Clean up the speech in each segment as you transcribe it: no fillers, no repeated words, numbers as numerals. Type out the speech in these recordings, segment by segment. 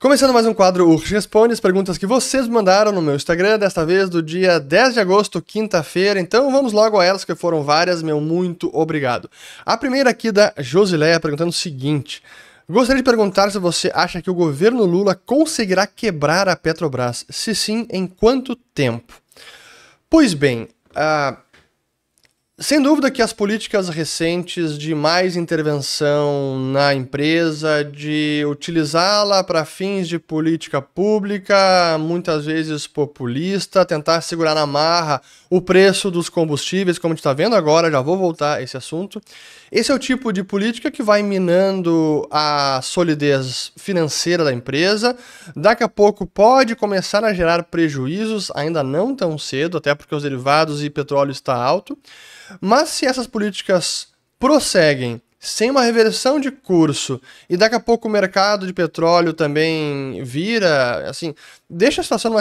Começando mais um quadro Urch Responde, as perguntas que vocês mandaram no meu Instagram, desta vez do dia 10 de agosto, quinta-feira. Então vamos logo a elas, que foram várias, meu muito obrigado. A primeira aqui da Josileia, perguntando o seguinte: gostaria de perguntar se você acha que o governo Lula conseguirá quebrar a Petrobras. Se sim, em quanto tempo? Pois bem, sem dúvida que as políticas recentes de mais intervenção na empresa, de utilizá-la para fins de política pública, muitas vezes populista, tentar segurar na marra o preço dos combustíveis, como a gente está vendo agora, já vou voltar a esse assunto. Esse é o tipo de política que vai minando a solidez financeira da empresa. Daqui a pouco pode começar a gerar prejuízos, ainda não tão cedo, até porque os derivados e petróleo está alto. Mas se essas políticas prosseguem sem uma reversão de curso e daqui a pouco o mercado de petróleo também vira, assim, deixa a situação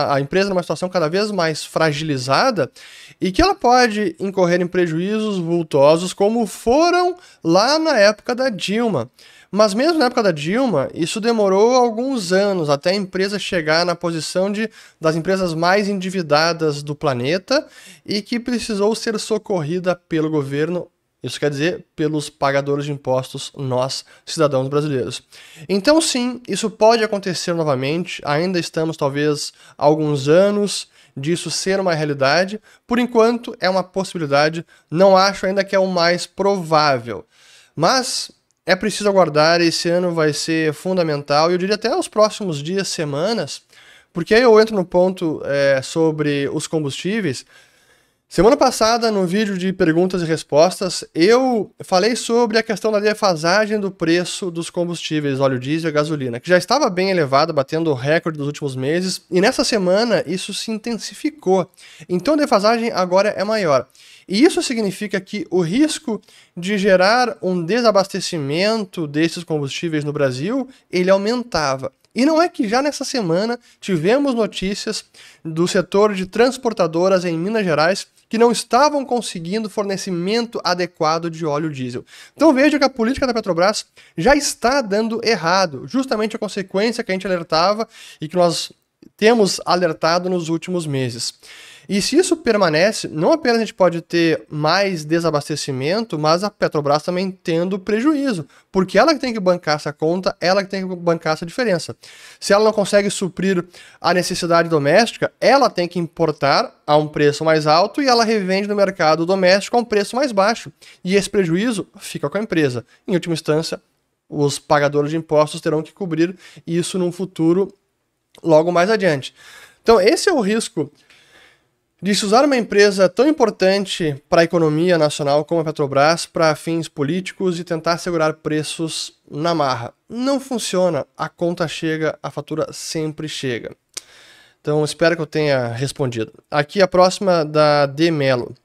a empresa numa situação cada vez mais fragilizada e que ela pode incorrer em prejuízos vultosos como foram lá na época da Dilma. Mas mesmo na época da Dilma, isso demorou alguns anos até a empresa chegar na posição das empresas mais endividadas do planeta e que precisou ser socorrida pelo governo, isso quer dizer, pelos pagadores de impostos, nós, cidadãos brasileiros. Então sim, isso pode acontecer novamente, ainda estamos talvez há alguns anos disso ser uma realidade. Por enquanto é uma possibilidade, não acho ainda que é o mais provável. Mas é preciso aguardar, esse ano vai ser fundamental, e eu diria até os próximos dias, semanas, porque aí eu entro no ponto sobre os combustíveis. Semana passada, no vídeo de perguntas e respostas, eu falei sobre a questão da defasagem do preço dos combustíveis, óleo diesel e gasolina, que já estava bem elevado, batendo o recorde dos últimos meses, e nessa semana isso se intensificou. Então a defasagem agora é maior. E isso significa que o risco de gerar um desabastecimento desses combustíveis no Brasil, ele aumentava. E não é que já nessa semana tivemos notícias do setor de transportadoras em Minas Gerais que não estavam conseguindo fornecimento adequado de óleo diesel. Então veja que a política da Petrobras já está dando errado, justamente a consequência que a gente alertava e que nós temos alertado nos últimos meses. E se isso permanece, não apenas a gente pode ter mais desabastecimento, mas a Petrobras também tendo prejuízo, porque ela que tem que bancar essa conta, ela que tem que bancar essa diferença. Se ela não consegue suprir a necessidade doméstica, ela tem que importar a um preço mais alto e ela revende no mercado doméstico a um preço mais baixo. E esse prejuízo fica com a empresa. Em última instância, os pagadores de impostos terão que cobrir isso num futuro logo mais adiante. Então esse é o risco de se usar uma empresa tão importante para a economia nacional como a Petrobras para fins políticos e tentar segurar preços na marra. Não funciona, a conta chega, a fatura sempre chega. Então espero que eu tenha respondido. Aqui a próxima da D. Melo.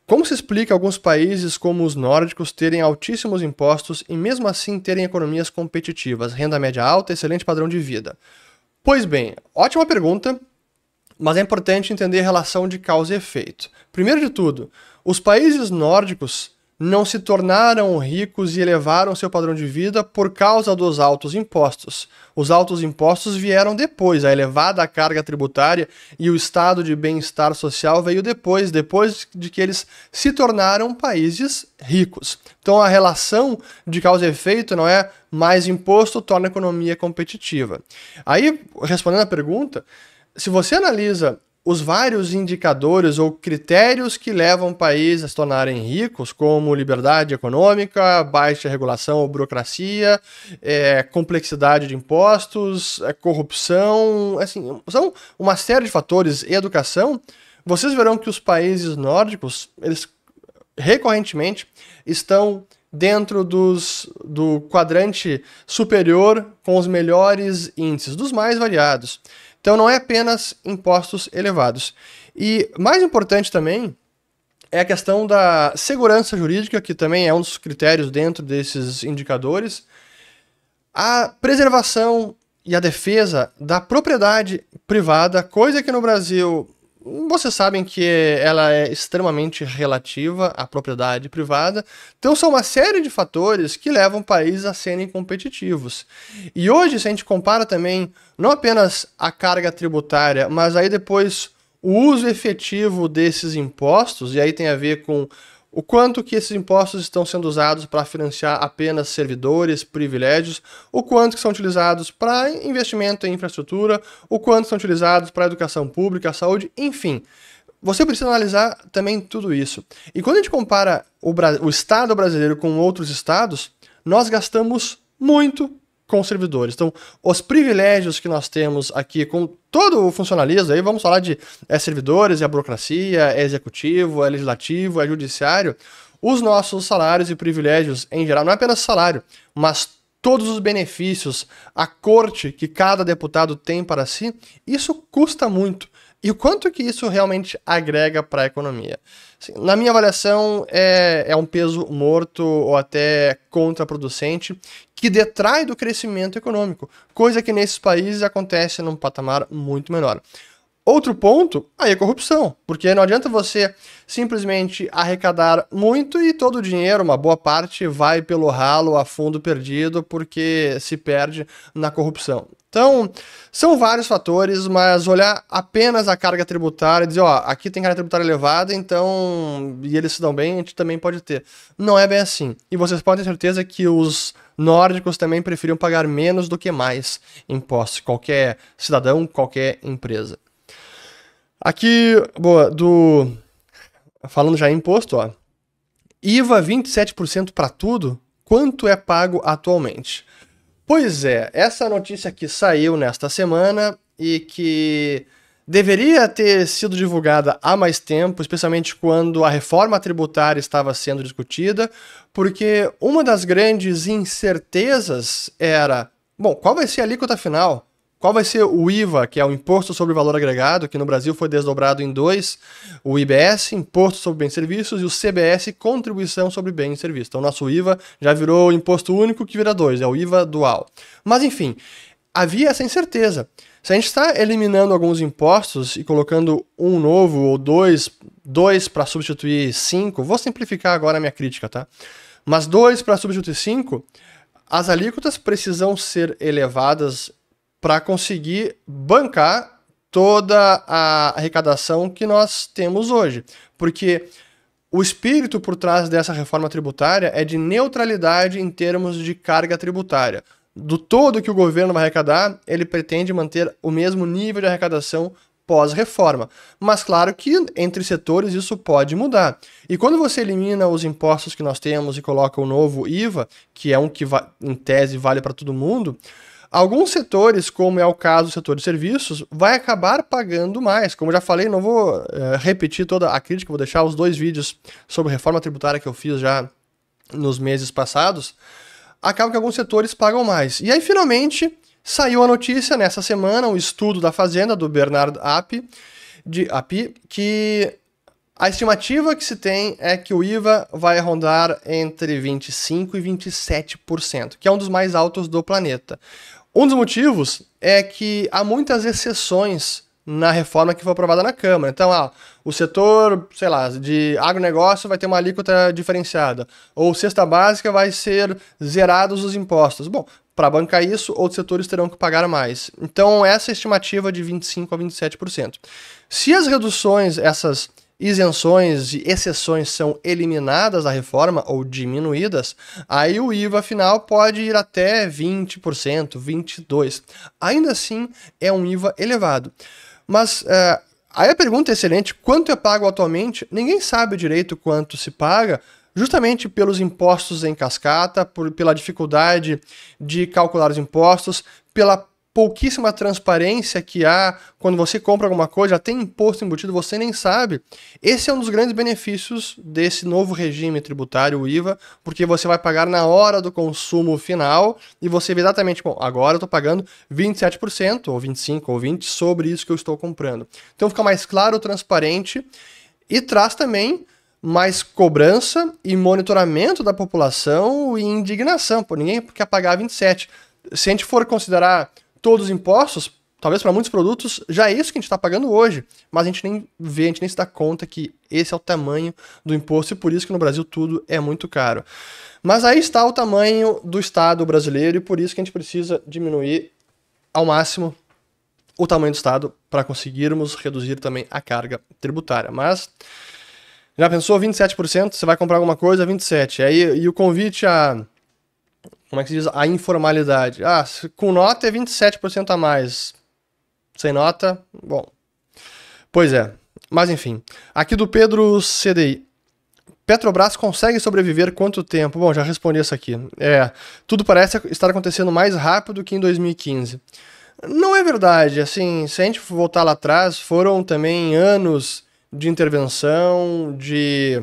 Como se explica alguns países como os nórdicos terem altíssimos impostos e mesmo assim terem economias competitivas, renda média alta, excelente padrão de vida? Pois bem, ótima pergunta. Mas é importante entender a relação de causa e efeito. Primeiro de tudo, os países nórdicos não se tornaram ricos e elevaram seu padrão de vida por causa dos altos impostos. Os altos impostos vieram depois, a elevada carga tributária e o estado de bem-estar social veio depois de que eles se tornaram países ricos. Então a relação de causa e efeito não é mais imposto torna a economia competitiva. Aí, respondendo à pergunta, se você analisa os vários indicadores ou critérios que levam o país a se tornarem ricos, como liberdade econômica, baixa regulação ou burocracia, complexidade de impostos, corrupção, assim, são uma série de fatores, e educação, vocês verão que os países nórdicos, eles recorrentemente estão dentro do quadrante superior com os melhores índices, dos mais variados. Então não é apenas impostos elevados. E mais importante também é a questão da segurança jurídica, que também é um dos critérios dentro desses indicadores. A preservação e a defesa da propriedade privada, coisa que no Brasil vocês sabem que ela é extremamente relativa à propriedade privada. Então são uma série de fatores que levam países a serem competitivos. E hoje, se a gente compara também, não apenas a carga tributária, mas aí depois o uso efetivo desses impostos, e aí tem a ver com o quanto que esses impostos estão sendo usados para financiar apenas servidores, privilégios, o quanto que são utilizados para investimento em infraestrutura, o quanto são utilizados para educação pública, saúde, enfim. Você precisa analisar também tudo isso. E quando a gente compara o Estado brasileiro com outros estados, nós gastamos muito com servidores. Então, os privilégios que nós temos aqui com todo o funcionalismo, aí vamos falar de servidores, é a burocracia, é executivo, é legislativo, é judiciário, os nossos salários e privilégios em geral, não é apenas salário, mas todos os benefícios, a corte que cada deputado tem para si, isso custa muito. E o quanto que isso realmente agrega para a economia? Assim, na minha avaliação, é um peso morto ou até contraproducente que detrai do crescimento econômico, coisa que nesses países acontece num patamar muito menor. Outro ponto, aí é corrupção, porque não adianta você simplesmente arrecadar muito e todo o dinheiro, uma boa parte, vai pelo ralo a fundo perdido porque se perde na corrupção. Então, são vários fatores, mas olhar apenas a carga tributária e dizer, ó, aqui tem carga tributária elevada, então, e eles se dão bem, a gente também pode ter. Não é bem assim. E vocês podem ter certeza que os nórdicos também preferiam pagar menos do que mais impostos, qualquer cidadão, qualquer empresa. Aqui, boa, falando já em imposto, ó, IVA 27% para tudo, quanto é pago atualmente? Pois é, essa notícia que saiu nesta semana e que deveria ter sido divulgada há mais tempo, especialmente quando a reforma tributária estava sendo discutida, porque uma das grandes incertezas era, bom, qual vai ser a alíquota final? Qual vai ser o IVA, que é o Imposto sobre o Valor Agregado, que no Brasil foi desdobrado em dois, o IBS, Imposto sobre Bens e Serviços, e o CBS, Contribuição sobre Bens e Serviços. Então, o nosso IVA já virou Imposto Único, que vira dois, é o IVA dual. Mas, enfim, havia essa incerteza. Se a gente está eliminando alguns impostos e colocando um novo ou dois para substituir 5, vou simplificar agora a minha crítica, tá? Mas 2 para substituir 5, as alíquotas precisam ser elevadas para conseguir bancar toda a arrecadação que nós temos hoje. Porque o espírito por trás dessa reforma tributária é de neutralidade em termos de carga tributária. Do todo que o governo vai arrecadar, ele pretende manter o mesmo nível de arrecadação pós-reforma. Mas claro que entre setores isso pode mudar. E quando você elimina os impostos que nós temos e coloca o novo IVA, que é um que em tese vale para todo mundo, alguns setores, como é o caso do setor de serviços, vai acabar pagando mais. Como eu já falei, não vou repetir toda a crítica, vou deixar os 2 vídeos sobre reforma tributária que eu fiz já nos meses passados. Acaba que alguns setores pagam mais. E aí, finalmente, saiu a notícia nessa semana, um estudo da Fazenda, do Bernard Api, que a estimativa que se tem é que o IVA vai rondar entre 25% e 27%, que é um dos mais altos do planeta. Um dos motivos é que há muitas exceções na reforma que foi aprovada na Câmara. Então, o setor, sei lá, de agronegócio vai ter uma alíquota diferenciada, ou cesta básica vai ser zerados os impostos. Bom, para bancar isso, outros setores terão que pagar mais. Então, essa estimativa de 25% a 27%. Se as reduções, essas isenções e exceções são eliminadas da reforma ou diminuídas, aí o IVA final pode ir até 20%, 22%. Ainda assim, é um IVA elevado. Mas aí a pergunta é excelente, quanto é pago atualmente? Ninguém sabe direito quanto se paga, justamente pelos impostos em cascata, pela dificuldade de calcular os impostos, pela pouquíssima transparência que há quando você compra alguma coisa, já tem imposto embutido, você nem sabe. Esse é um dos grandes benefícios desse novo regime tributário, o IVA, porque você vai pagar na hora do consumo final e você vê exatamente, bom, agora eu estou pagando 27%, ou 25%, ou 20% sobre isso que eu estou comprando. Então fica mais claro, transparente e traz também mais cobrança e monitoramento da população e indignação. Pô, ninguém quer pagar 27%. Se a gente for considerar todos os impostos, talvez para muitos produtos, já é isso que a gente está pagando hoje, mas a gente nem vê, a gente nem se dá conta que esse é o tamanho do imposto e por isso que no Brasil tudo é muito caro. Mas aí está o tamanho do Estado brasileiro e por isso que a gente precisa diminuir ao máximo o tamanho do Estado para conseguirmos reduzir também a carga tributária. Mas já pensou 27%? Você vai comprar alguma coisa, 27%. E o convite a, como é que se diz? A informalidade. Ah, com nota é 27% a mais. Sem nota, bom. Pois é. Mas enfim. Aqui do Pedro CDI. Petrobras consegue sobreviver quanto tempo? Bom, já respondi essa aqui. Tudo parece estar acontecendo mais rápido que em 2015. Não é verdade. Assim, se a gente voltar lá atrás, foram também anos de intervenção, de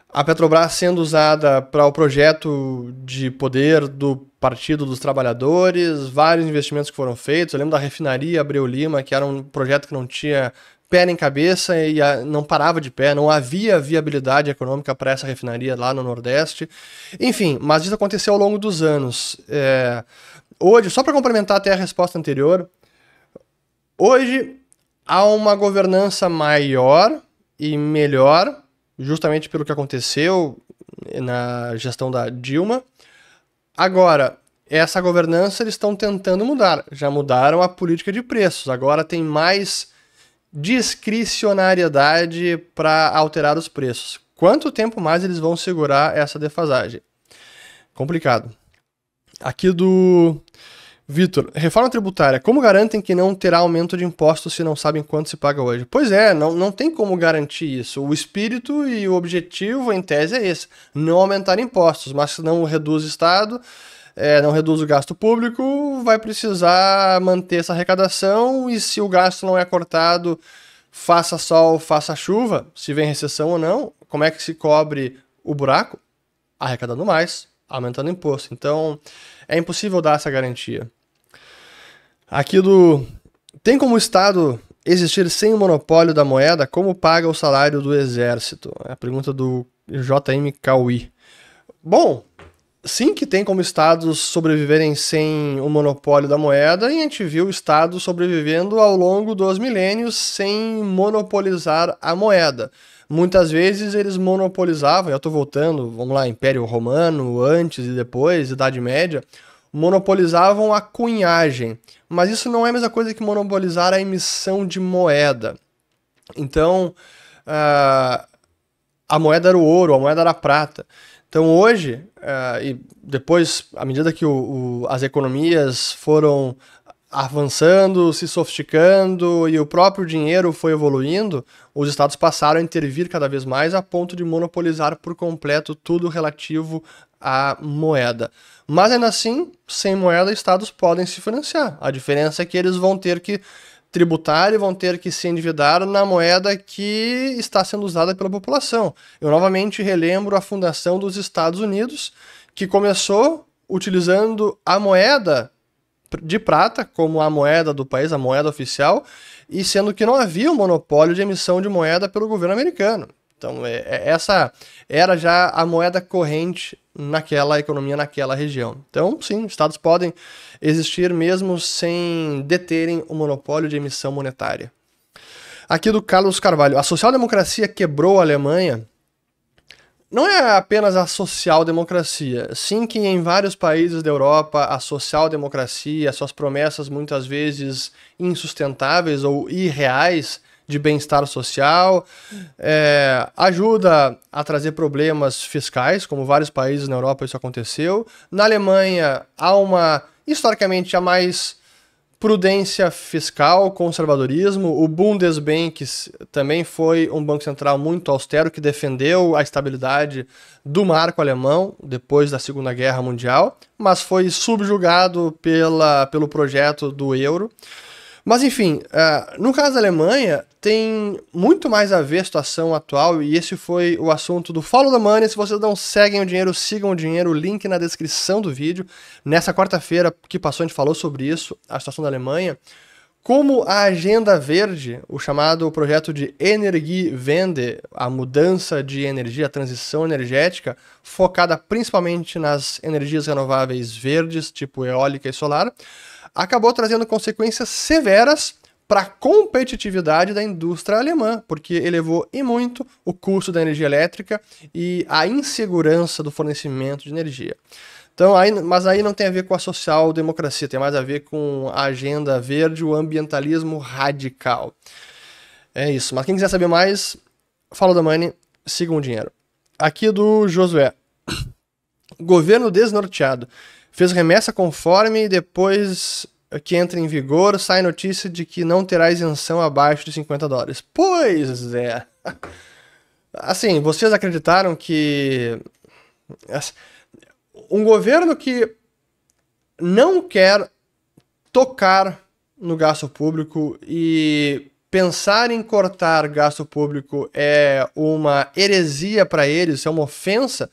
a Petrobras sendo usada para o projeto de poder do Partido dos Trabalhadores, vários investimentos que foram feitos. Eu lembro da refinaria Abreu Lima, que era um projeto que não tinha pé nem cabeça e não parava de pé, não havia viabilidade econômica para essa refinaria lá no Nordeste. Enfim, mas isso aconteceu ao longo dos anos. Hoje, só para complementar até a resposta anterior, hoje há uma governança maior e melhor, justamente pelo que aconteceu na gestão da Dilma. Agora, essa governança eles estão tentando mudar. Já mudaram a política de preços. Agora tem mais discricionariedade para alterar os preços. Quanto tempo mais eles vão segurar essa defasagem? Complicado. Aqui do Vitor, reforma tributária, como garantem que não terá aumento de impostos se não sabem quanto se paga hoje? Pois é, não tem como garantir isso. O espírito e o objetivo, em tese, é esse. Não aumentar impostos, mas se não reduz o Estado, não reduz o gasto público, vai precisar manter essa arrecadação e se o gasto não é cortado, faça sol, faça chuva, se vem recessão ou não, como é que se cobre o buraco? Arrecadando mais, aumentando o imposto. Então, é impossível dar essa garantia. Aqui tem como o Estado existir sem o monopólio da moeda? Como paga o salário do Exército? É a pergunta do JM Cauí. Bom, sim que tem como estados sobreviverem sem o monopólio da moeda, e a gente viu estados sobrevivendo ao longo dos milênios sem monopolizar a moeda. Muitas vezes eles monopolizavam, eu estou voltando, vamos lá, Império Romano, antes e depois, Idade Média, monopolizavam a cunhagem. Mas isso não é a mesma coisa que monopolizar a emissão de moeda. Então, a moeda era o ouro, a moeda era a prata. Então hoje, e depois, à medida que as economias foram avançando, se sofisticando e o próprio dinheiro foi evoluindo, os estados passaram a intervir cada vez mais a ponto de monopolizar por completo tudo relativo à moeda. Mas ainda assim, sem moeda, estados podem se financiar. A diferença é que eles vão ter que tributar e vão ter que se endividar na moeda que está sendo usada pela população. Eu novamente relembro a fundação dos Estados Unidos, que começou utilizando a moeda de prata como a moeda do país, a moeda oficial, e sendo que não havia um monopólio de emissão de moeda pelo governo americano. Então, essa era já a moeda corrente naquela economia, naquela região. Então, sim, estados podem existir mesmo sem deterem o monopólio de emissão monetária. Aqui do Carlos Carvalho. A social-democracia quebrou a Alemanha? Não é apenas a social-democracia. Sim que em vários países da Europa, a social-democracia, suas promessas muitas vezes insustentáveis ou irreais, de bem-estar social, ajuda a trazer problemas fiscais, como vários países na Europa isso aconteceu. Na Alemanha há historicamente, há mais prudência fiscal, conservadorismo. O Bundesbank também foi um banco central muito austero que defendeu a estabilidade do marco alemão depois da Segunda Guerra Mundial, mas foi subjugado pelo projeto do euro. Mas enfim, no caso da Alemanha, tem muito mais a ver a situação atual, e esse foi o assunto do Follow the Money. Se vocês não seguem o dinheiro, sigam o dinheiro, link na descrição do vídeo. Nessa quarta-feira que passou, a gente falou sobre isso, a situação da Alemanha. Como a Agenda Verde, o chamado projeto de Energiewende, a mudança de energia, a transição energética, focada principalmente nas energias renováveis verdes, tipo eólica e solar, acabou trazendo consequências severas para a competitividade da indústria alemã, porque elevou e muito o custo da energia elétrica e a insegurança do fornecimento de energia. Então, mas aí não tem a ver com a social-democracia, tem mais a ver com a agenda verde, o ambientalismo radical. É isso. Mas quem quiser saber mais, Follow the Money, sigam o dinheiro. Aqui do Josué. Governo desnorteado. Fez remessa conforme e depois que entra em vigor, sai notícia de que não terá isenção abaixo de $50. Pois é. Assim, vocês acreditaram que um governo que não quer tocar no gasto público e pensar em cortar gasto público é uma heresia para eles, é uma ofensa,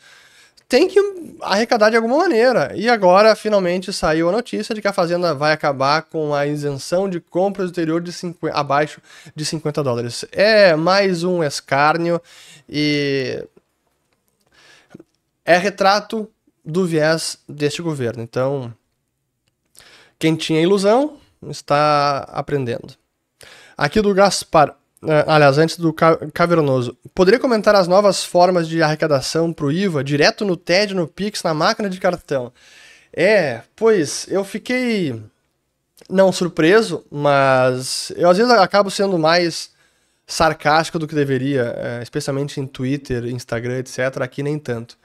tem que arrecadar de alguma maneira. E agora, finalmente, saiu a notícia de que a Fazenda vai acabar com a isenção de compras do exterior abaixo de $50. É mais um escárnio e é retrato do viés deste governo. Então, quem tinha ilusão está aprendendo. Aqui do Gaspar, aliás, antes do Cavernoso, poderia comentar as novas formas de arrecadação para o IVA, direto no TED, no Pix, na máquina de cartão? Pois, eu fiquei, não surpreso, mas eu às vezes acabo sendo mais sarcástico do que deveria, especialmente em Twitter, Instagram, etc. Aqui nem tanto.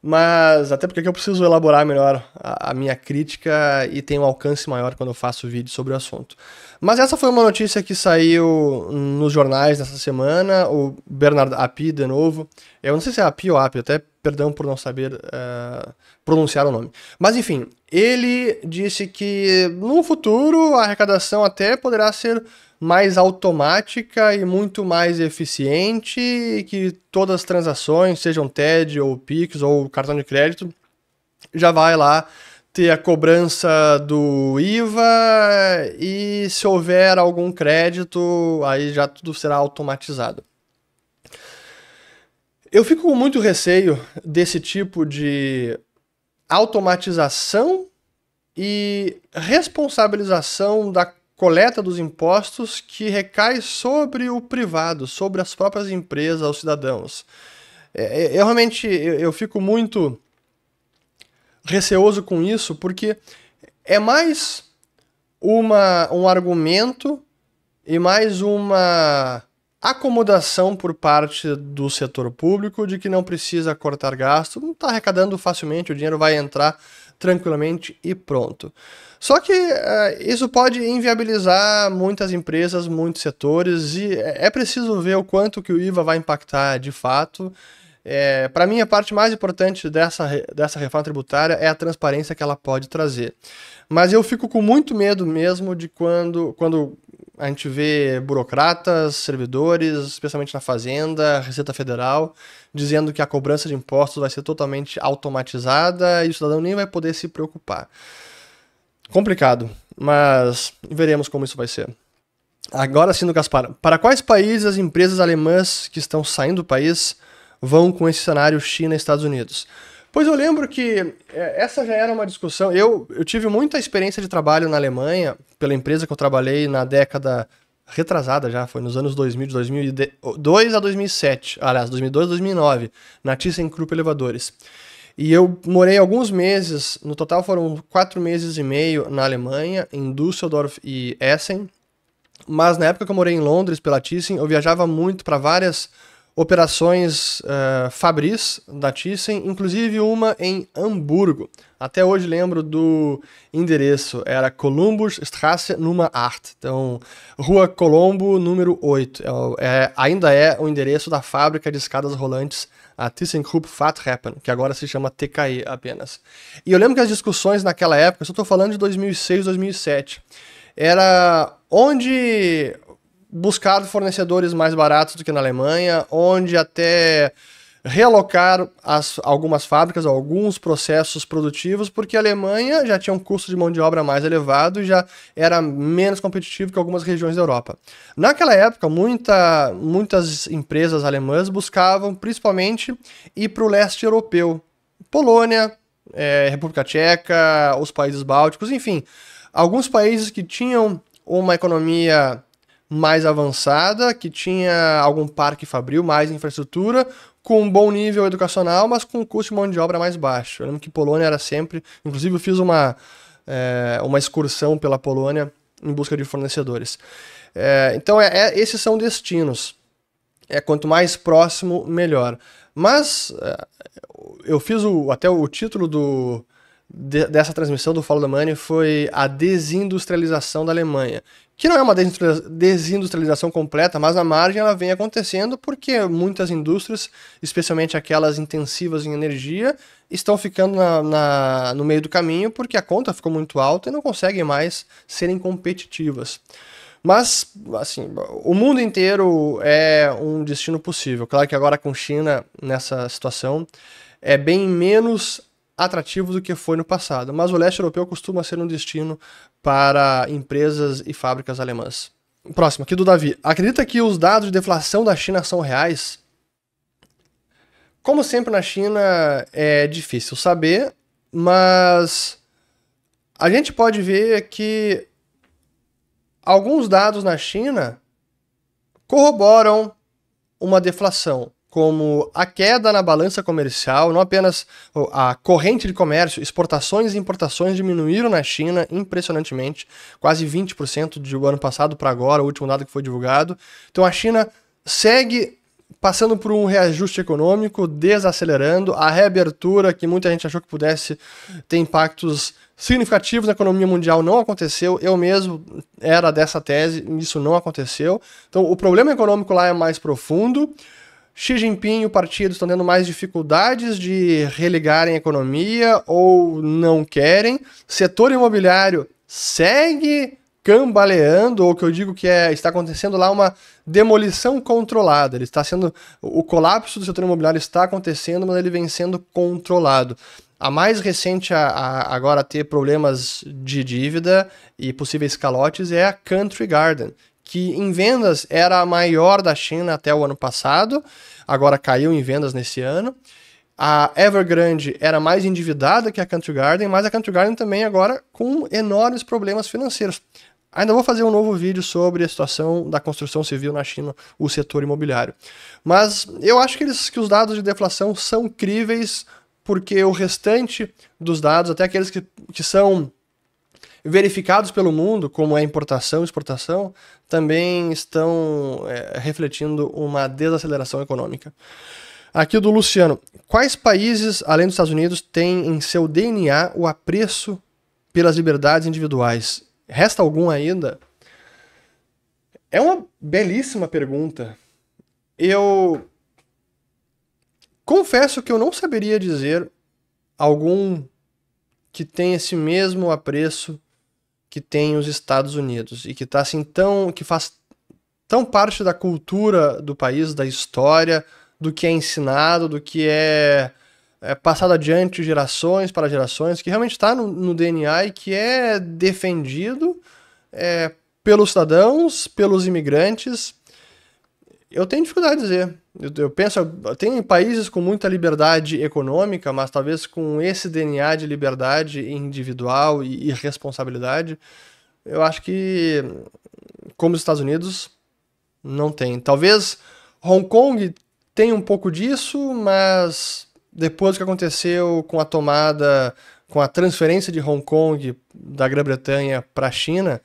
Mas até porque eu preciso elaborar melhor a minha crítica e tem um alcance maior quando eu faço vídeo sobre o assunto. Mas essa foi uma notícia que saiu nos jornais nessa semana, o Bernard Api, de novo. Eu não sei se é Api ou Api, até perdão por não saber pronunciar o nome. Mas enfim, ele disse que no futuro a arrecadação até poderá ser mais automática e muito mais eficiente, e que todas as transações, sejam TED ou Pix ou cartão de crédito, já vai lá ter a cobrança do IVA e se houver algum crédito, aí já tudo será automatizado. Eu fico com muito receio desse tipo de automatização e responsabilização da coleta dos impostos que recai sobre o privado, sobre as próprias empresas, os cidadãos. Eu realmente eu fico muito receoso com isso, porque é mais um argumento e mais uma acomodação por parte do setor público de que não precisa cortar gasto, não está arrecadando facilmente, o dinheiro vai entrar tranquilamente e pronto. Só que isso pode inviabilizar muitas empresas, muitos setores, e é preciso ver o quanto que o IVA vai impactar de fato. Para mim, a parte mais importante dessa reforma tributária é a transparência que ela pode trazer. Mas eu fico com muito medo mesmo de quando a gente vê burocratas, servidores, especialmente na Fazenda, Receita Federal, dizendo que a cobrança de impostos vai ser totalmente automatizada e o cidadão nem vai poder se preocupar. Complicado, mas veremos como isso vai ser. Agora sim, do Gaspar. Para quais países as empresas alemãs que estão saindo do país vão com esse cenário China e Estados Unidos? Pois eu lembro que essa já era uma discussão. Eu tive muita experiência de trabalho na Alemanha, pela empresa que eu trabalhei na década retrasada já, foi nos anos 2000, de 2002 a 2007, aliás, 2002 a 2009, na ThyssenKrupp Elevadores. E eu morei alguns meses, no total foram 4 meses e meio na Alemanha, em Düsseldorf e Essen. Mas na época que eu morei em Londres pela Thyssen, eu viajava muito para várias operações fabris da Thyssen, inclusive uma em Hamburgo. Até hoje lembro do endereço, era Columbusstraße Nummer 8, então Rua Colombo, número 8. Ainda é o endereço da fábrica de escadas rolantes, a ThyssenKrupp Fahrtreppen, que agora se chama TKE apenas. E eu lembro que as discussões naquela época, eu só estou falando de 2006, 2007, era onde buscar fornecedores mais baratos do que na Alemanha, onde até realocar algumas fábricas, alguns processos produtivos, porque a Alemanha já tinha um custo de mão de obra mais elevado e já era menos competitivo que algumas regiões da Europa. Naquela época, muitas empresas alemãs buscavam principalmente ir para o leste europeu, Polônia, República Tcheca, os países bálticos, enfim, Alguns países que tinham uma economia mais avançada, que tinha algum parque fabril, mais infraestrutura, com um bom nível educacional, mas com um custo de mão de obra mais baixo. Eu lembro que Polônia era sempre... Inclusive, eu fiz uma excursão pela Polônia em busca de fornecedores. Então, esses são destinos. Quanto mais próximo, melhor. Mas eu fiz até o título dessa transmissão do Follow the Money foi a desindustrialização da Alemanha. Que não é uma desindustrialização completa, mas na margem ela vem acontecendo porque muitas indústrias, especialmente aquelas intensivas em energia, estão ficando no meio do caminho porque a conta ficou muito alta e não conseguem mais serem competitivas. Mas, assim, o mundo inteiro é um destino possível. Claro que agora com China nessa situação é bem menos atrativo do que foi no passado, mas o leste europeu costuma ser um destino para empresas e fábricas alemãs. Próximo, aqui do Davi. Acredita que os dados de deflação da China são reais? Como sempre na China é difícil saber, mas a gente pode ver que alguns dados na China corroboram uma deflação, como a queda na balança comercial, não apenas a corrente de comércio, exportações e importações diminuíram na China impressionantemente, quase 20% do ano passado para agora, o último dado que foi divulgado. Então a China segue passando por um reajuste econômico, desacelerando, a reabertura que muita gente achou que pudesse ter impactos significativos na economia mundial não aconteceu. Eu mesmo era dessa tese, isso não aconteceu. Então o problema econômico lá é mais profundo. Xi Jinping e o partido estão tendo mais dificuldades de religarem a economia ou não querem. Setor imobiliário segue cambaleando, ou que eu digo que está acontecendo lá uma demolição controlada. O colapso do setor imobiliário está acontecendo, mas ele vem sendo controlado. A mais recente a agora ter problemas de dívida e possíveis calotes é a Country Garden, que em vendas era a maior da China até o ano passado, agora caiu em vendas nesse ano. A Evergrande era mais endividada que a Country Garden, mas a Country Garden também agora com enormes problemas financeiros. Ainda vou fazer um novo vídeo sobre a situação da construção civil na China, o setor imobiliário. Mas eu acho que os dados de deflação são críveis, porque o restante dos dados, até aqueles que são verificados pelo mundo, como é importação e exportação, também estão refletindo uma desaceleração econômica. Aqui do Luciano. Quais países, além dos Estados Unidos, têm em seu DNA o apreço pelas liberdades individuais? Resta algum ainda? É uma belíssima pergunta. Eu confesso que eu não saberia dizer algum que tem esse mesmo apreço que tem os Estados Unidos e que tá assim que faz tão parte da cultura do país, da história, do que é ensinado, do que é passado adiante gerações para gerações, que realmente está no DNA e que é defendido pelos cidadãos, pelos imigrantes. Eu tenho dificuldade de dizer. Eu penso, tem países com muita liberdade econômica, mas talvez com esse DNA de liberdade individual e responsabilidade, eu acho que, como os Estados Unidos, não tem. Talvez Hong Kong tenha um pouco disso, mas depois do que aconteceu com a tomada, com a transferência de Hong Kong da Grã-Bretanha para a China,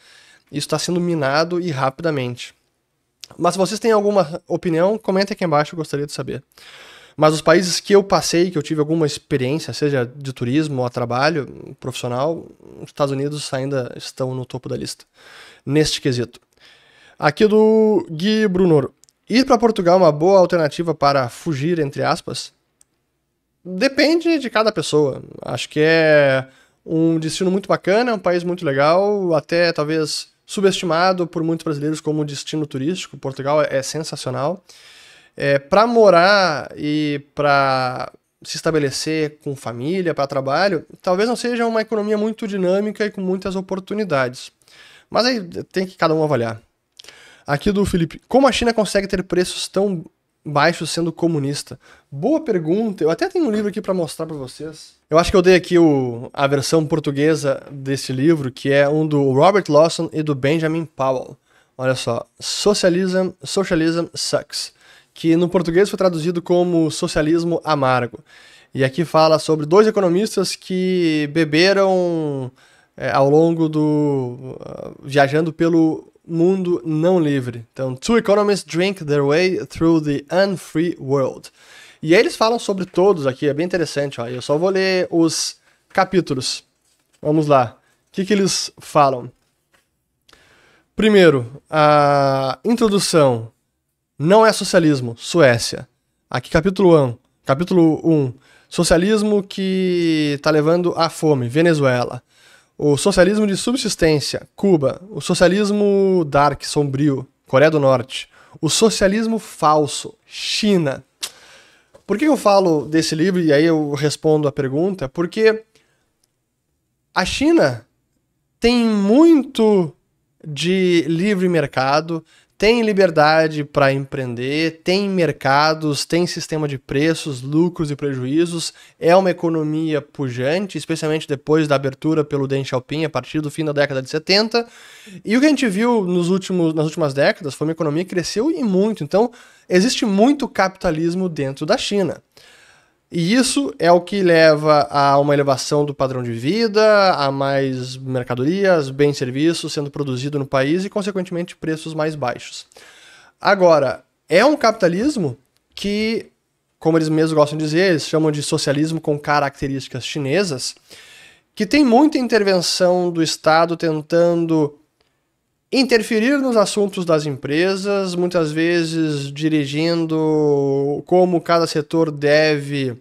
isso está sendo minado e rapidamente. Mas se vocês têm alguma opinião, comentem aqui embaixo, eu gostaria de saber. Mas os países que eu passei, que eu tive alguma experiência, seja de turismo ou a trabalho profissional, os Estados Unidos ainda estão no topo da lista, neste quesito. Aqui do Gui Brunoro. Ir para Portugal é uma boa alternativa para fugir, entre aspas? Depende de cada pessoa. Acho que é um destino muito bacana, é um país muito legal, até talvez subestimado por muitos brasileiros como destino turístico. Portugal é sensacional. Para morar e para se estabelecer com família, para trabalho, talvez não seja uma economia muito dinâmica e com muitas oportunidades. Mas aí tem que cada um avaliar. Aqui do Felipe. Como a China consegue ter preços tão baixos sendo comunista? Boa pergunta. Eu até tenho um livro aqui para mostrar para vocês. Eu acho que eu dei aqui a versão portuguesa desse livro, que é um do Robert Lawson e do Benjamin Powell. Olha só, Socialism Sucks, que no português foi traduzido como Socialismo Amargo. E aqui fala sobre dois economistas que beberam ao longo viajando pelo mundo não livre. Então, two economists drink their way through the unfree world. E aí eles falam sobre todos aqui, é bem interessante. Ó. Eu só vou ler os capítulos. Vamos lá. O que eles falam? Primeiro, a introdução. Não é socialismo, Suécia. Aqui capítulo 1. Socialismo que está levando à fome, Venezuela. O socialismo de subsistência, Cuba. O socialismo dark, sombrio, Coreia do Norte. O socialismo falso, China. Por que eu falo desse livro e aí eu respondo a pergunta? Porque a China tem muito de livre mercado, tem liberdade para empreender, tem mercados, tem sistema de preços, lucros e prejuízos, é uma economia pujante, especialmente depois da abertura pelo Deng Xiaoping a partir do fim da década de 70. E o que a gente viu nas últimas décadas foi uma economia que cresceu e muito. Então, existe muito capitalismo dentro da China. E isso é o que leva a uma elevação do padrão de vida, a mais mercadorias, bens e serviços sendo produzido no país e, consequentemente, preços mais baixos. Agora, é um capitalismo que, como eles mesmos gostam de dizer, eles chamam de socialismo com características chinesas, que tem muita intervenção do Estado tentando interferir nos assuntos das empresas, muitas vezes dirigindo como cada setor deve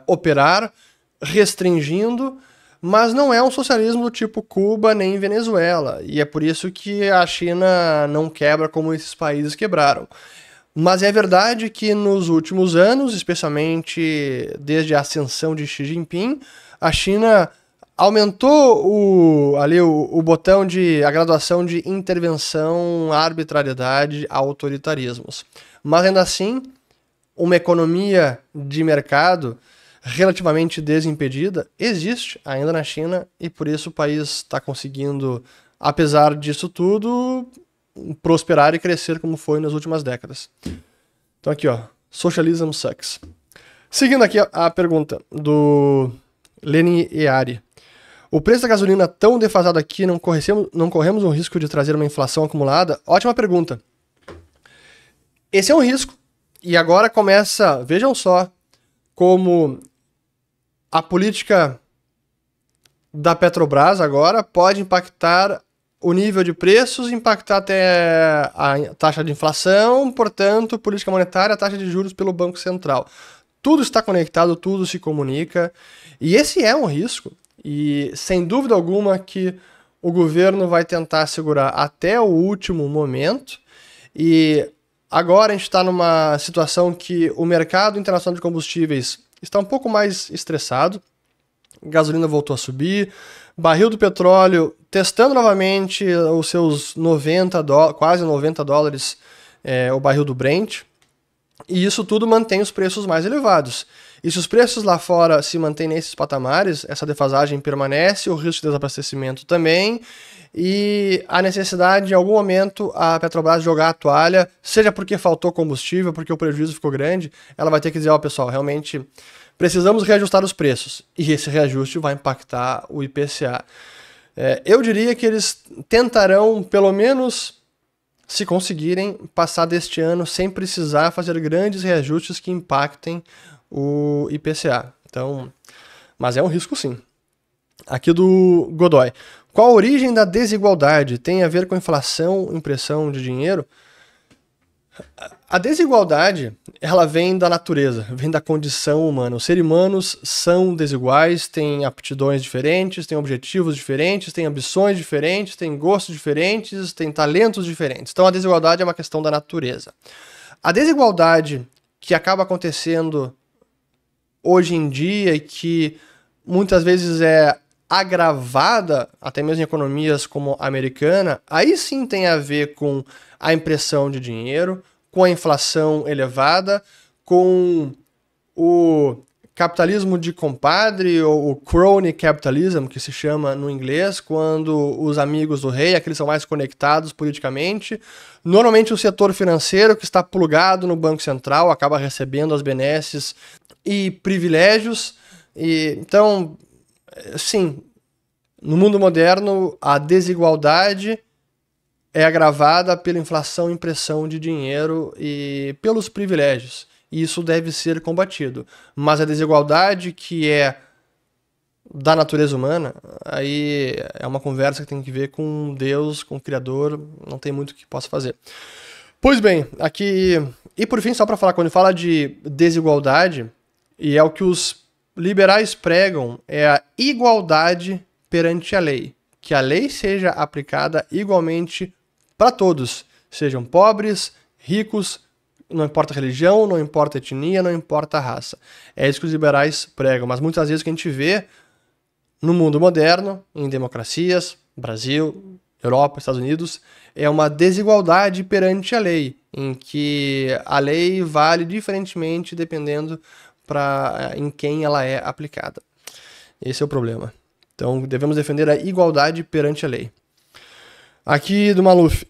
operar, restringindo, mas não é um socialismo do tipo Cuba nem Venezuela, e é por isso que a China não quebra como esses países quebraram. Mas é verdade que nos últimos anos, especialmente desde a ascensão de Xi Jinping, a China aumentou o botão a graduação de intervenção, arbitrariedade, autoritarismos. Mas ainda assim, uma economia de mercado relativamente desimpedida existe ainda na China e por isso o país está conseguindo, apesar disso tudo, prosperar e crescer como foi nas últimas décadas. Então aqui, ó, Socialism Sucks. Seguindo aqui a pergunta do Lenin Eari. O preço da gasolina tão defasado aqui, não corremos um risco de trazer uma inflação acumulada? Ótima pergunta. Esse é um risco. E agora começa, vejam só, como a política da Petrobras agora pode impactar o nível de preços, impactar até a taxa de inflação, portanto, política monetária, a taxa de juros pelo Banco Central. Tudo está conectado, tudo se comunica, e esse é um risco, e sem dúvida alguma que o governo vai tentar segurar até o último momento, e agora a gente está numa situação que o mercado internacional de combustíveis está um pouco mais estressado, gasolina voltou a subir, barril do petróleo testando novamente os seus quase 90 dólares o barril do Brent, e isso tudo mantém os preços mais elevados. E se os preços lá fora se mantêm nesses patamares, essa defasagem permanece, o risco de desabastecimento também, e a necessidade de, em algum momento, a Petrobras jogar a toalha, seja porque faltou combustível, porque o prejuízo ficou grande, ela vai ter que dizer, ó, pessoal, realmente precisamos reajustar os preços, e esse reajuste vai impactar o IPCA. Eu diria que eles tentarão, pelo menos, se conseguirem, passar deste ano sem precisar fazer grandes reajustes que impactem o IPCA. Então, mas é um risco sim. Aqui do Godoy. Qual a origem da desigualdade? Tem a ver com inflação, impressão de dinheiro? A desigualdade, ela vem da natureza, vem da condição humana. Os seres humanos são desiguais, têm aptidões diferentes, têm objetivos diferentes, têm ambições diferentes, têm gostos diferentes, têm talentos diferentes. Então a desigualdade é uma questão da natureza. A desigualdade que acaba acontecendo hoje em dia e que muitas vezes é agravada, até mesmo em economias como a americana, aí sim tem a ver com a impressão de dinheiro, com a inflação elevada, com o capitalismo de compadre, ou o crony capitalism, que se chama no inglês, quando os amigos do rei, aqueles são mais conectados politicamente. Normalmente o setor financeiro, que está plugado no Banco Central, acaba recebendo as benesses e privilégios. Então, sim, no mundo moderno, a desigualdade é agravada pela inflação e impressão de dinheiro e pelos privilégios. E isso deve ser combatido. Mas a desigualdade que é da natureza humana, aí é uma conversa que tem que ver com Deus, com o Criador, não tem muito que possa fazer. Pois bem, aqui... E por fim, só para falar, quando fala de desigualdade, e é o que os liberais pregam, é a igualdade perante a lei. Que a lei seja aplicada igualmente para todos, sejam pobres, ricos, não importa a religião, não importa a etnia, não importa a raça. É isso que os liberais pregam, mas muitas vezes o que a gente vê no mundo moderno, em democracias, Brasil, Europa, Estados Unidos, é uma desigualdade perante a lei, em que a lei vale diferentemente dependendo em quem ela é aplicada. Esse é o problema. Então, devemos defender a igualdade perante a lei. Aqui do Maluf.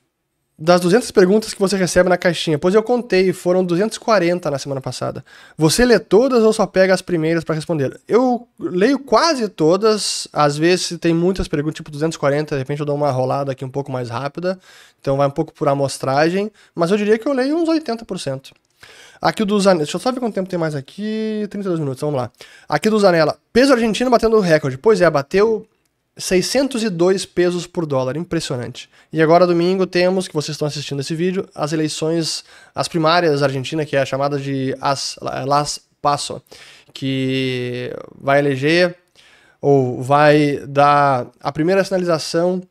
Das 200 perguntas que você recebe na caixinha, pois eu contei, foram 240 na semana passada. Você lê todas ou só pega as primeiras para responder? Eu leio quase todas, às vezes tem muitas perguntas, tipo 240, de repente eu dou uma rolada aqui um pouco mais rápida, então vai um pouco por amostragem, mas eu diria que eu leio uns 80%. Aqui do Zanella, deixa eu só ver quanto tempo tem mais aqui, 32 minutos, vamos lá. Aqui do Zanella, peso argentino batendo o recorde. Pois é, bateu 602 pesos por dólar, impressionante. E agora domingo temos, que vocês estão assistindo esse vídeo, as eleições, as primárias argentinas, que é a chamada de Las PASO, que vai eleger, ou vai dar a primeira sinalização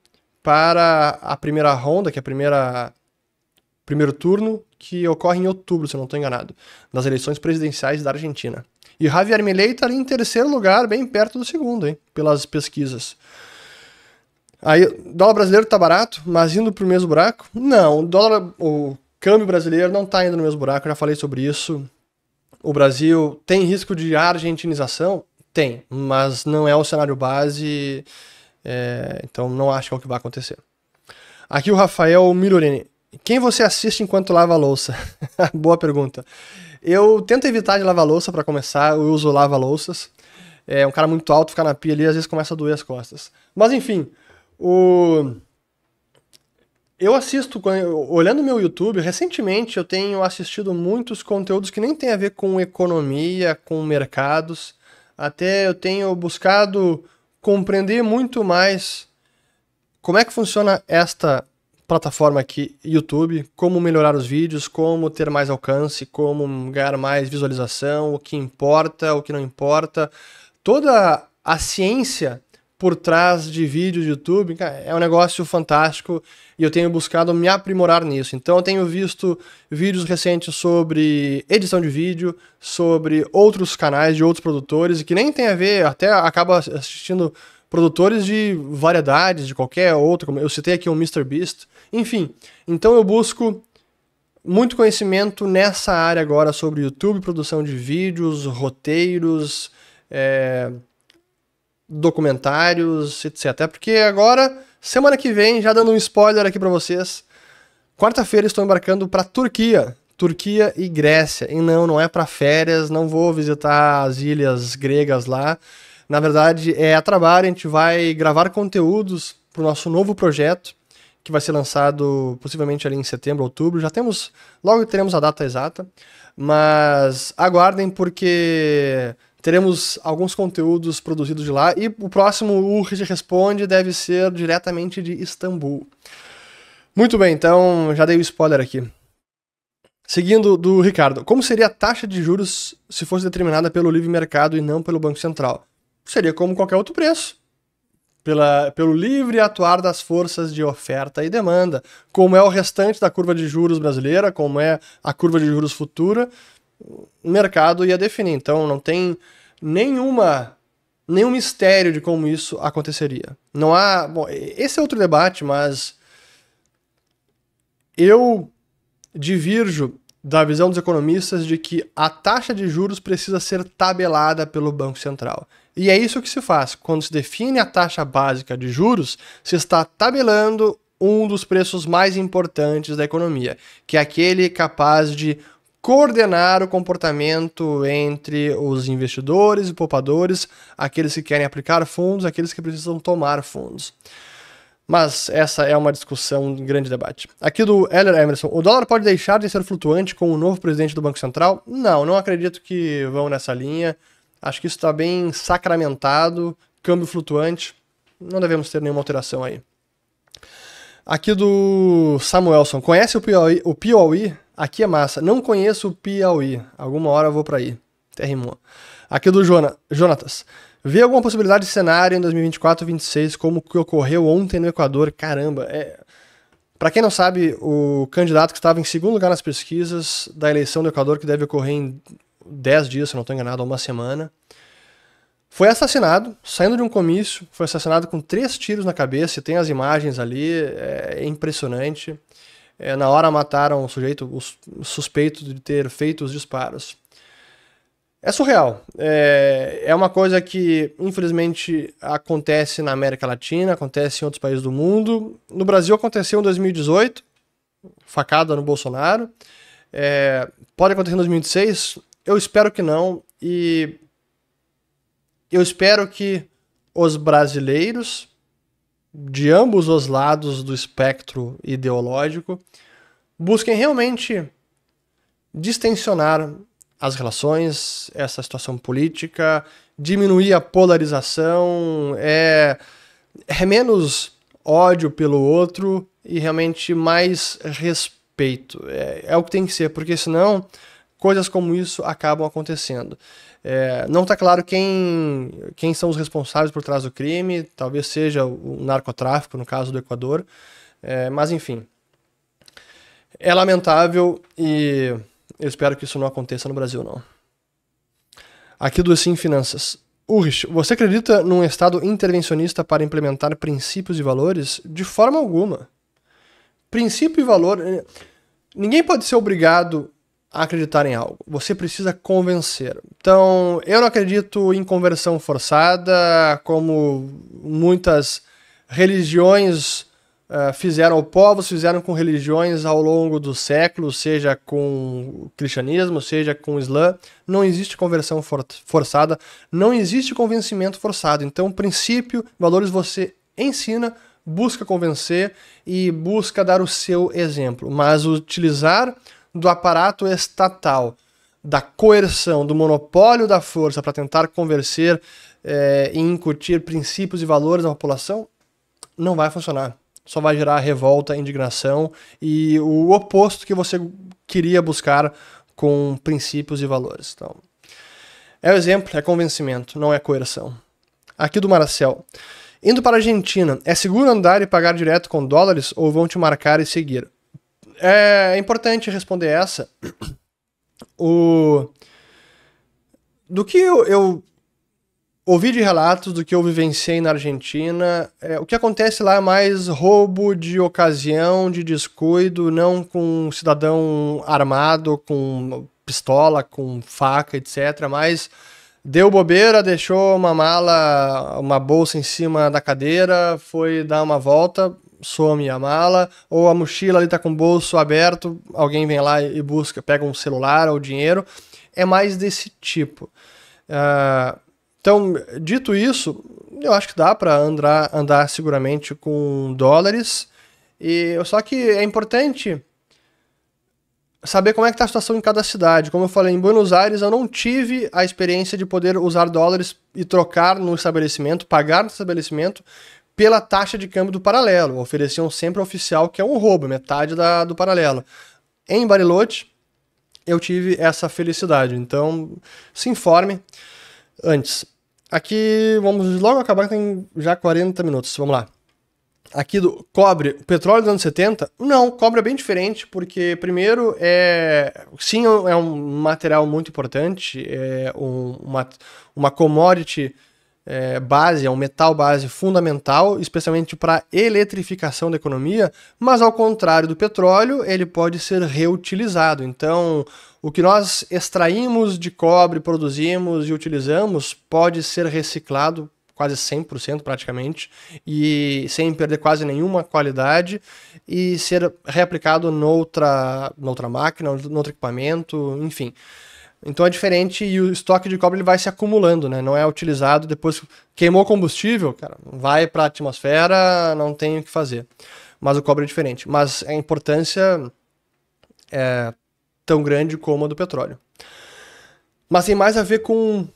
para a primeira ronda, que é primeiro turno, que ocorre em outubro, se eu não estou enganado, das eleições presidenciais da Argentina. E Javier Milei está ali em terceiro lugar, bem perto do segundo, hein, pelas pesquisas. Aí, o dólar brasileiro está barato, mas indo para o mesmo buraco? Não, o câmbio brasileiro não está indo no mesmo buraco, eu já falei sobre isso. O Brasil tem risco de argentinização? Tem, mas não é o cenário base, então não acho que é o que vai acontecer. Aqui o Rafael Milorini. Quem você assiste enquanto lava a louça? Boa pergunta. Eu tento evitar de lavar louça para começar, eu uso lava-louças. É um cara muito alto, ficar na pia ali, às vezes começa a doer as costas. Mas enfim, eu assisto, olhando meu YouTube, recentemente eu tenho assistido muitos conteúdos que nem tem a ver com economia, com mercados. Até eu tenho buscado compreender muito mais como é que funciona esta plataforma aqui, YouTube, como melhorar os vídeos, como ter mais alcance, como ganhar mais visualização, o que importa, o que não importa. Toda a ciência por trás de vídeos do YouTube é um negócio fantástico e eu tenho buscado me aprimorar nisso. Então eu tenho visto vídeos recentes sobre edição de vídeo, sobre outros canais de outros produtores, que nem tem a ver, até acaba assistindo produtores de variedades, de qualquer outro, como eu citei aqui o MrBeast, enfim. Então eu busco muito conhecimento nessa área agora sobre YouTube, produção de vídeos, roteiros, documentários, etc. Até porque agora, semana que vem, já dando um spoiler aqui pra vocês, quarta-feira estou embarcando pra Turquia e Grécia. E não é pra férias, não vou visitar as ilhas gregas lá. Na verdade, é a trabalho, a gente vai gravar conteúdos para o nosso novo projeto, que vai ser lançado possivelmente ali em setembro, outubro. Logo teremos a data exata, mas aguardem porque teremos alguns conteúdos produzidos de lá e o próximo Urge Responde deve ser diretamente de Istambul. Muito bem, então já dei o spoiler aqui. Seguindo do Ricardo, como seria a taxa de juros se fosse determinada pelo livre mercado e não pelo Banco Central? Seria como qualquer outro preço, pelo livre atuar das forças de oferta e demanda, como é o restante da curva de juros brasileira, como é a curva de juros futura, o mercado ia definir. Então não tem nenhum mistério de como isso aconteceria. Não há... Bom, esse é outro debate, mas eu divirjo da visão dos economistas de que a taxa de juros precisa ser tabelada pelo Banco Central. E é isso que se faz. Quando se define a taxa básica de juros, se está tabelando um dos preços mais importantes da economia, que é aquele capaz de coordenar o comportamento entre os investidores e poupadores, aqueles que querem aplicar fundos, aqueles que precisam tomar fundos. Mas essa é uma discussão, um grande debate. Aqui do Heller Emerson. O dólar pode deixar de ser flutuante com o novo presidente do Banco Central? Não acredito que vão nessa linha. Acho que isso está bem sacramentado. Câmbio flutuante. Não devemos ter nenhuma alteração aí. Aqui do Samuelson. Conhece o Piauí? O Piauí? Aqui é massa. Não conheço o Piauí. Alguma hora eu vou para aí. Até rimou. Aqui do Jonatas. Vê alguma possibilidade de cenário em 2024 e 2026 como que ocorreu ontem no Equador? Caramba, para quem não sabe, o candidato que estava em segundo lugar nas pesquisas da eleição do Equador, que deve ocorrer em 10 dias, se não estou enganado, ou uma semana, foi assassinado, saindo de um comício, foi assassinado com 3 tiros na cabeça, tem as imagens ali, é impressionante. Na hora mataram o sujeito, o suspeito de ter feito os disparos. É surreal. É uma coisa que, infelizmente, acontece na América Latina, acontece em outros países do mundo. No Brasil aconteceu em 2018, facada no Bolsonaro. Pode acontecer em 2026? Eu espero que não. E eu espero que os brasileiros, de ambos os lados do espectro ideológico, busquem realmente distensionar as relações, essa situação política, diminuir a polarização, é menos ódio pelo outro e realmente mais respeito. É o que tem que ser, porque senão coisas como isso acabam acontecendo. Não está claro quem são os responsáveis por trás do crime, talvez seja o narcotráfico, no caso do Equador, mas enfim. É lamentável e eu espero que isso não aconteça no Brasil, não. Aqui do Sim Finanças. Ulrich, você acredita num Estado intervencionista para implementar princípios e valores? De forma alguma. Princípio e valor... Ninguém pode ser obrigado a acreditar em algo. Você precisa convencer. Então, eu não acredito em conversão forçada, como muitas religiões fizeram, povos fizeram com religiões ao longo dos séculos, seja com o cristianismo, seja com o islã. Não existe conversão forçada, não existe convencimento forçado. Então, princípio, valores você ensina, busca convencer e busca dar o seu exemplo. Mas utilizar do aparato estatal, da coerção, do monopólio da força para tentar convencer e incutir princípios e valores na população, não vai funcionar. Só vai gerar revolta, indignação e o oposto que você queria buscar com princípios e valores. Então, é o exemplo, é convencimento, não é coerção. Aqui do Marcel. Indo para a Argentina, é seguro andar e pagar direto com dólares ou vão te marcar e seguir? É importante responder essa. Do que eu ouvi de relatos, do que eu vivenciei na Argentina, o que acontece lá é mais roubo de ocasião, de descuido, não com um cidadão armado, com pistola, com faca, etc. Mas deu bobeira, deixou uma mala, uma bolsa em cima da cadeira, foi dar uma volta, some a mala, ou a mochila ali tá com o bolso aberto, alguém vem lá e busca, pega um celular ou dinheiro. É mais desse tipo. Então, dito isso, eu acho que dá para andar seguramente com dólares, só que é importante saber como é que está a situação em cada cidade. Como eu falei, em Buenos Aires eu não tive a experiência de poder usar dólares e trocar no estabelecimento, pagar no estabelecimento pela taxa de câmbio do paralelo. Ofereciam sempre oficial, que é um roubo, metade do paralelo. Em Bariloche, eu tive essa felicidade. Então, se informe antes. Aqui, vamos logo acabar, que tem já 40 minutos. Vamos lá. Aqui do cobre, petróleo dos anos 70? Não, cobre é bem diferente, porque primeiro sim, é um material muito importante, é uma commodity base, é um metal base fundamental, especialmente para eletrificação da economia, mas ao contrário do petróleo, ele pode ser reutilizado. Então, o que nós extraímos de cobre, produzimos e utilizamos pode ser reciclado quase 100% praticamente, e sem perder quase nenhuma qualidade, e ser reaplicado noutra máquina, noutro equipamento, enfim. Então é diferente e o estoque de cobre ele vai se acumulando, né? Não é utilizado depois queimou combustível, cara, vai para a atmosfera, não tem o que fazer. Mas o cobre é diferente. Mas a importância é tão grande como a do petróleo. Mas tem mais a ver com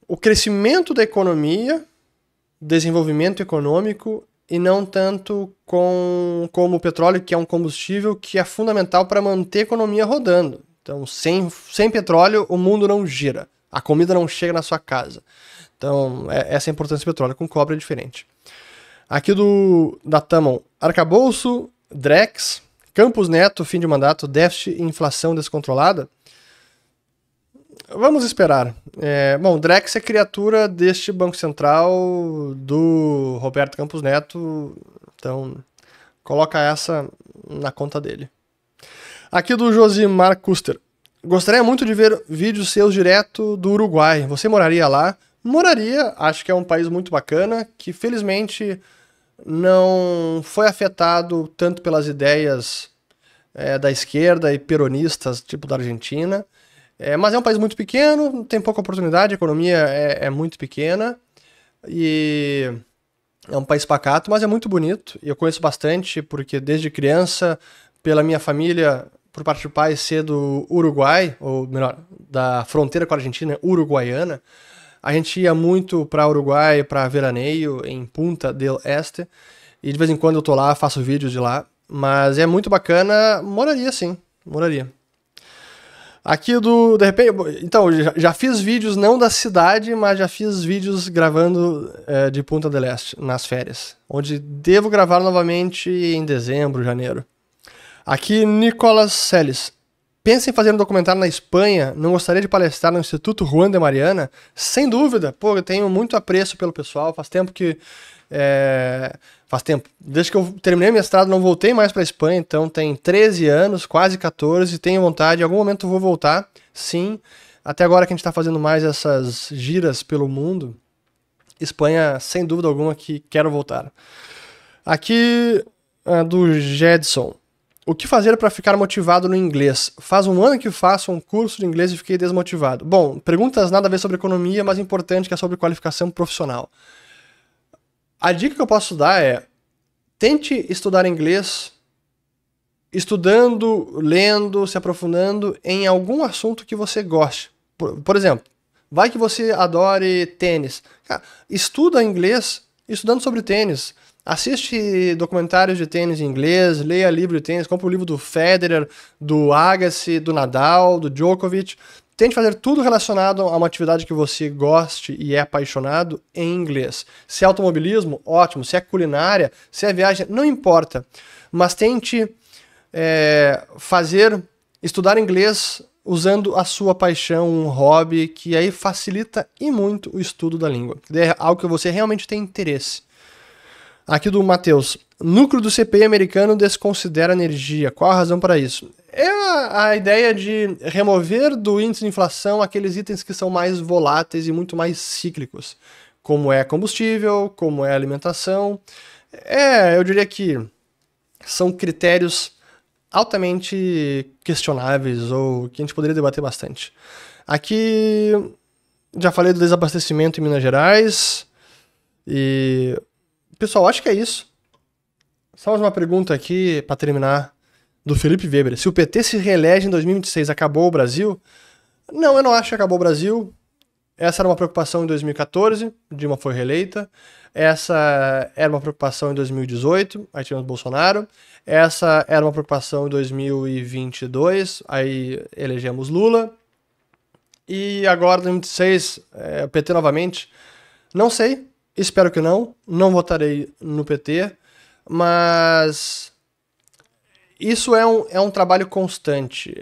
o crescimento da economia, desenvolvimento econômico e não tanto como o petróleo, que é um combustível que é fundamental para manter a economia rodando. Então, sem petróleo, o mundo não gira. A comida não chega na sua casa. Então, essa é a importância do petróleo. Com cobre é diferente. Aqui da Tamon. Arcabouço, Drex, Campos Neto, fim de mandato, déficit e inflação descontrolada. Vamos esperar. Bom, Drex é criatura deste Banco Central do Roberto Campos Neto. Então, coloca essa na conta dele. Aqui do Josimar Custer. Gostaria muito de ver vídeos seus direto do Uruguai. Você moraria lá? Moraria. Acho que é um país muito bacana, que felizmente não foi afetado tanto pelas ideias da esquerda e peronistas, tipo da Argentina. Mas é um país muito pequeno, tem pouca oportunidade, a economia é muito pequena. E é um país pacato, mas é muito bonito. E eu conheço bastante, porque desde criança, pela minha família, por parte do pai, ser do Uruguai, ou melhor, da fronteira com a Argentina, uruguaiana, a gente ia muito para Uruguai, para veraneio, em Punta del Este, e de vez em quando eu tô lá, faço vídeos de lá, mas é muito bacana, moraria sim, moraria. Aqui de repente, então, já fiz vídeos não da cidade, mas já fiz vídeos gravando de Punta del Este, nas férias, onde devo gravar novamente em dezembro, janeiro. Aqui, Nicolas Celes. Pensa em fazer um documentário na Espanha? Não gostaria de palestrar no Instituto Juan de Mariana? Sem dúvida. Pô, eu tenho muito apreço pelo pessoal. Faz tempo que... Faz tempo. Desde que eu terminei o mestrado, não voltei mais para a Espanha. Então, tem 13 anos, quase 14. Tenho vontade. Em algum momento eu vou voltar. Sim. Até agora que a gente está fazendo mais essas giras pelo mundo. Espanha, sem dúvida alguma, que quero voltar. Aqui, do Jedson. O que fazer para ficar motivado no inglês? Faz um ano que faço um curso de inglês e fiquei desmotivado. Bom, perguntas nada a ver sobre economia, mas importante que é sobre qualificação profissional. A dica que eu posso dar é: tente estudar inglês estudando, lendo, se aprofundando em algum assunto que você goste. Por exemplo, vai que você adore tênis. Cara, estuda inglês estudando sobre tênis. Assiste documentários de tênis em inglês, leia livro de tênis, compra o livro do Federer, do Agassi, do Nadal, do Djokovic. Tente fazer tudo relacionado a uma atividade que você goste e é apaixonado em inglês. Se é automobilismo, ótimo. Se é culinária, se é viagem, não importa. Mas tente estudar inglês usando a sua paixão, um hobby, que aí facilita e muito o estudo da língua. É algo que você realmente tem interesse. Aqui do Matheus. Núcleo do CPI americano desconsidera energia. Qual a razão para isso? É a ideia de remover do índice de inflação aqueles itens que são mais voláteis e muito mais cíclicos, como é combustível, como é alimentação. Eu diria que são critérios altamente questionáveis ou que a gente poderia debater bastante. Aqui já falei do desabastecimento em Minas Gerais e... Pessoal, acho que é isso. Só mais uma pergunta aqui para terminar do Felipe Weber. Se o PT se reelege em 2026, acabou o Brasil? Não, eu não acho que acabou o Brasil. Essa era uma preocupação em 2014, Dilma foi reeleita. Essa era uma preocupação em 2018, aí tivemos Bolsonaro. Essa era uma preocupação em 2022, aí elegemos Lula. E agora, em 2026, o PT novamente. Não sei. Espero que não votarei no PT, mas isso é um trabalho constante.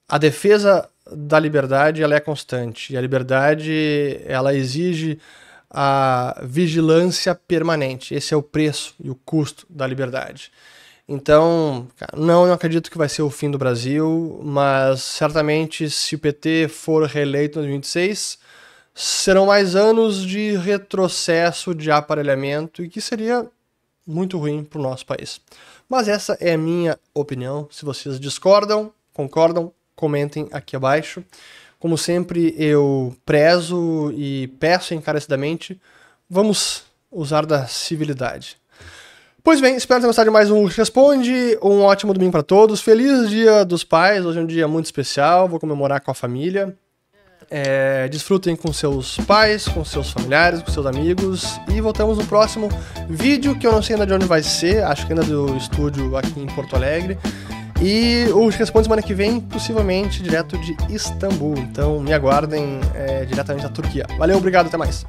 A defesa da liberdade ela é constante, e a liberdade ela exige a vigilância permanente. Esse é o preço e o custo da liberdade. Então, não acredito que vai ser o fim do Brasil, mas certamente se o PT for reeleito em 2026, serão mais anos de retrocesso, de aparelhamento, e que seria muito ruim para o nosso país. Mas essa é a minha opinião. Se vocês discordam, concordam, comentem aqui abaixo. Como sempre, eu prezo e peço encarecidamente, vamos usar da civilidade. Pois bem, espero ter gostado de mais um Responde. Um ótimo domingo para todos. Feliz Dia dos Pais. Hoje é um dia muito especial. Vou comemorar com a família. Desfrutem com seus pais, com seus familiares, com seus amigos. E voltamos no próximo vídeo, que eu não sei ainda de onde vai ser. Acho que ainda do estúdio aqui em Porto Alegre. E o Responde semana que vem, possivelmente direto de Istambul. Então me aguardem diretamente da Turquia. Valeu, obrigado, até mais.